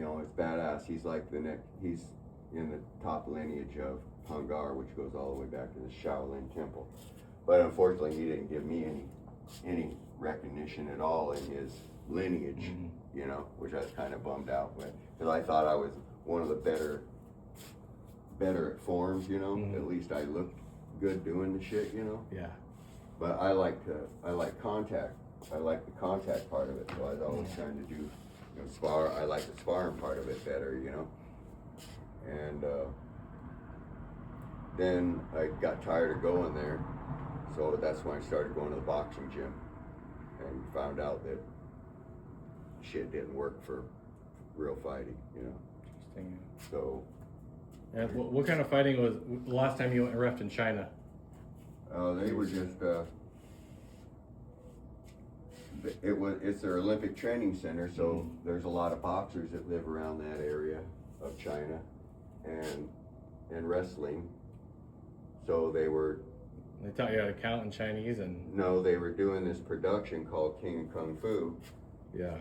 it's badass. He's like he's in the top lineage of Hungar, which goes all the way back to the Shaolin Temple. But unfortunately, he didn't give me any recognition at all in his lineage, which I was kind of bummed out with, because I thought I was one of the better at forms, At least I looked good doing the shit, Yeah. But I like contact. I like the contact part of it, so I was always trying to do spar. I like the sparring part of it better, And then I got tired of going there, so that's when I started going to the boxing gym, and found out that shit didn't work for real fighting, Interesting. So. And what kind of fighting was the last time you went and reffed in China? They were just. It's their Olympic training center, so there's a lot of boxers that live around that area of China, and wrestling. So they taught you how to count in Chinese and. No, they were doing this production called King of Kung Fu. Yeah.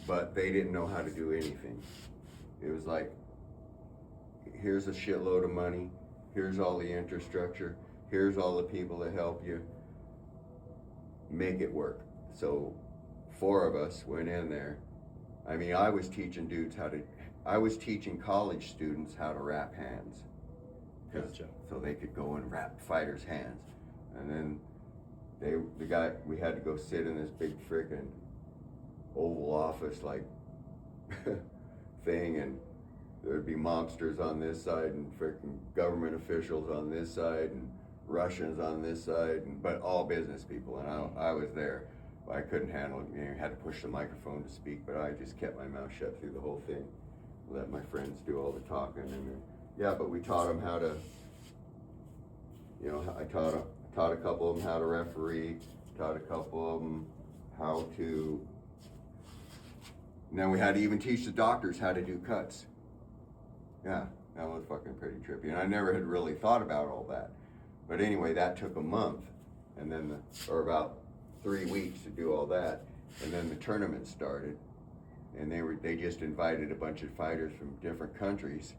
But they didn't know how to do anything. It was like, here's a shitload of money, here's all the infrastructure, here's all the people that help you. Make it work. So 4 of us went in there. I mean, I was teaching college students how to wrap hands. Gotcha. So they could go and wrap fighters' hands. And then we had to go sit in this big frickin' Oval Office like thing, and there'd be mobsters on this side and frickin' government officials on this side and Russians on this side, but all business people, and I was there. I couldn't handle it. I had to push the microphone to speak, but I just kept my mouth shut through the whole thing. Let my friends do all the talking, and but we taught them how to. I taught a couple of them how to referee. Taught a couple of them how to. And then we had to even teach the doctors how to do cuts. Yeah, that was fucking pretty trippy, and I never had really thought about all that. But anyway, that took a month, and then or about 3 weeks to do all that, and then the tournament started, and they just invited a bunch of fighters from different countries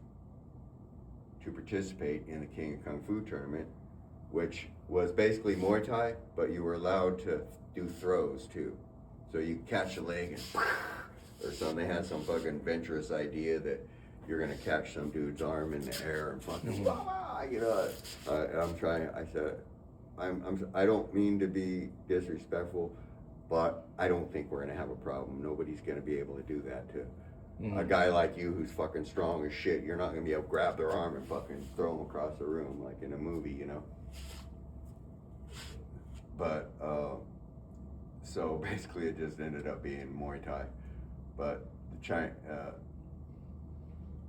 to participate in the King of Kung Fu tournament, which was basically Muay Thai, but you were allowed to do throws too. So you catch a leg and or something. They had some fucking adventurous idea that you're gonna catch some dude's arm in the air and fucking I said, I don't mean to be disrespectful, but I don't think we're gonna have a problem. Nobody's gonna be able to do that to a guy like you who's fucking strong as shit. You're not gonna be able to grab their arm and fucking throw them across the room like in a movie, But so basically, it just ended up being Muay Thai. But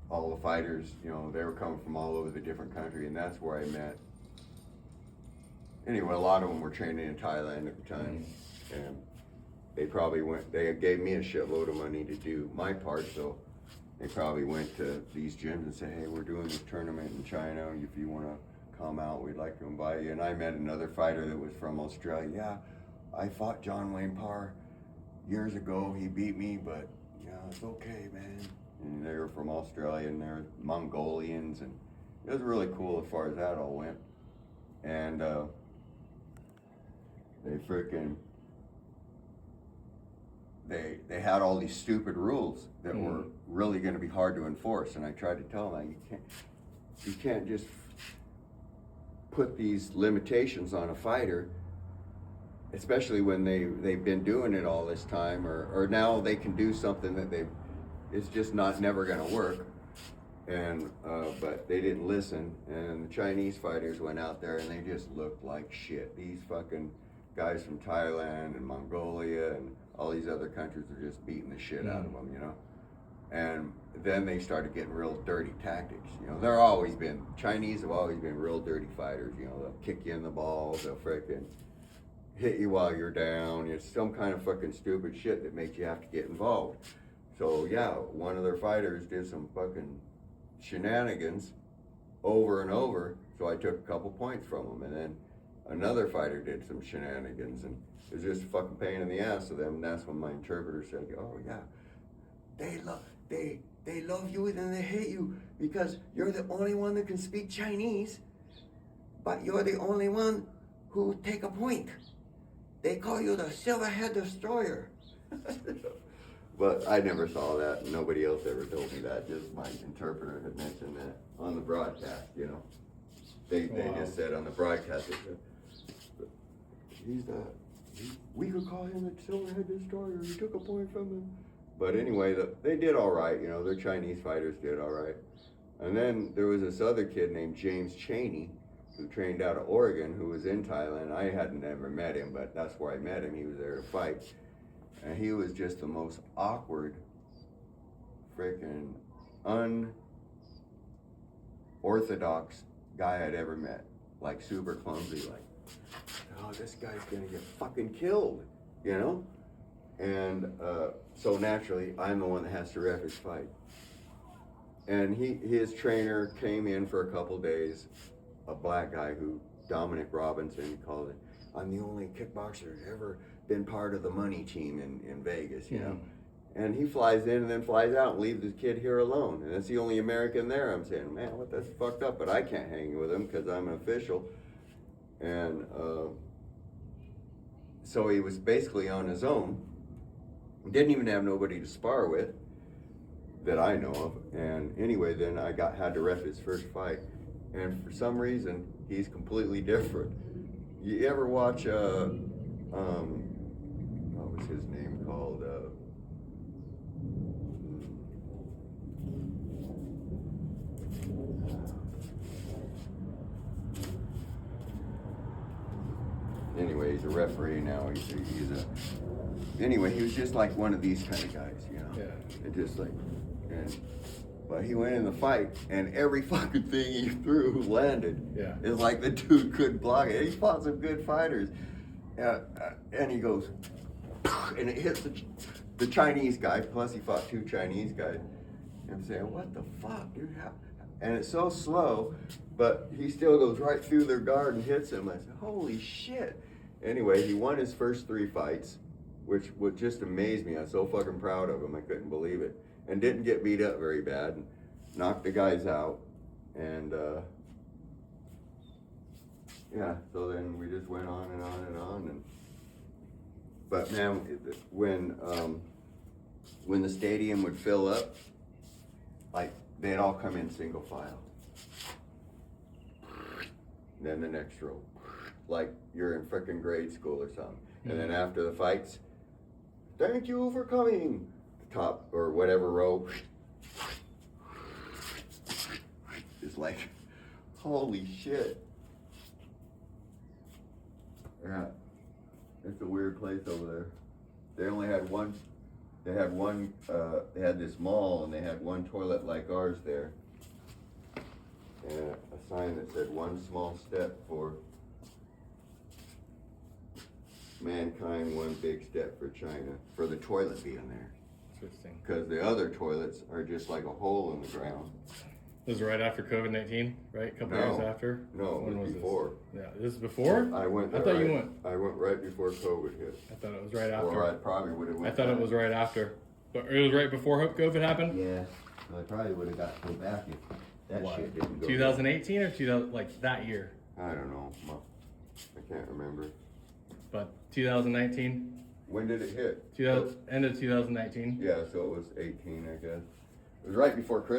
all the fighters, they were coming from all over the different country, and that's where I met. Anyway, a lot of them were training in Thailand at the time, and they gave me a shitload of money to do my part, so they probably went to these gyms and said, hey, we're doing this tournament in China, if you want to come out, we'd like to invite you. And I met another fighter that was from Australia. Yeah, I fought John Wayne Parr years ago, he beat me, but it's okay, man. And they were from Australia, and they're Mongolians, and it was really cool as far as that all went. And they had all these stupid rules that were really going to be hard to enforce, and I tried to tell them, you can't just put these limitations on a fighter, especially when they've been doing it all this time, or now they can do something that it's just never gonna work. And but they didn't listen, and the Chinese fighters went out there and they just looked like shit. These fucking guys from Thailand and Mongolia and all these other countries are just beating the shit out of them, And then they started getting real dirty tactics. Chinese have always been real dirty fighters. They'll kick you in the balls, they'll frickin' hit you while you're down. It's some kind of fucking stupid shit that makes you have to get involved. So one of their fighters did some fucking shenanigans over and over, so I took a couple points from him. And then another fighter did some shenanigans, and it was just a fucking pain in the ass to them. And that's when my interpreter said, oh yeah, they love you and they hate you because you're the only one that can speak Chinese, but you're the only one who take a point. They call you the Silverhead Destroyer. But I never saw that. Nobody else ever told me that. Just my interpreter had mentioned that on the broadcast, you know. They just said on the broadcast, they said, we could call him the Silverhead Destroyer. He took a point from him. But anyway, they did all right, you know. Their Chinese fighters did all right. And then there was this other kid named James Chaney who trained out of Oregon who was in Thailand. I hadn't ever met him, but that's where I met him. He was there to fight. And he was just the most awkward, freaking unorthodox guy I'd ever met. Like super clumsy, like, oh, this guy's gonna get fucking killed, you know? And so naturally, I'm the one that has to ref his fight. And his trainer came in for a couple days, a black guy who, Dominic Robinson, called it, I'm the only kickboxer who's ever been part of the money team in Vegas, you know? And he flies in and then flies out and leaves his kid here alone. And that's the only American there. I'm saying, man, what, that's fucked up, but I can't hang with him because I'm an official. And so he was basically on his own. Didn't even have nobody to spar with that I know of. And anyway, then I had to ref his first fight. And for some reason, he's completely different. You ever watch, what was his name called? Anyway, he's a referee now. Anyway, he was just like one of these kind of guys, you know? Yeah. And just like, but he went in the fight, and every fucking thing he threw landed. Yeah. It's like the dude couldn't block it. He fought some good fighters. And he goes, and it hits the Chinese guy, plus he fought two Chinese guys. And I'm saying, what the fuck, dude? And it's so slow, but he still goes right through their guard and hits him. I said, holy shit. Anyway, he won his first 3 fights, which would just amaze me. I was so fucking proud of him, I couldn't believe it. And didn't get beat up very bad, and knocked the guys out. And yeah, so then we just went on and on and on. But man, when the stadium would fill up, like they'd all come in single file. Then the next row, like you're in frickin' grade school or something. And then after the fights, thank you for coming. The top or whatever row is like, holy shit. Yeah, it's a weird place over there. They only had one. They had this mall, and they had one toilet like ours there, and a sign that said "One small step for mankind, one big step for China," for the toilet being there. Interesting. Because the other toilets are just like a hole in the ground. This was right after COVID-19, right? A couple years after? No, it was before. This? Yeah, this is before? I went there. I thought you went. I went right before COVID hit. I thought it was right after. Or I probably would have went. I thought it was right after. But it was right before COVID happened? Yeah, so I probably would have got to go back if that shit didn't go. 2018 or 2000, like that year? I don't know. I can't remember. But 2019? When did it hit? End of 2019. Yeah, so it was 18, I guess. It was right before Christmas.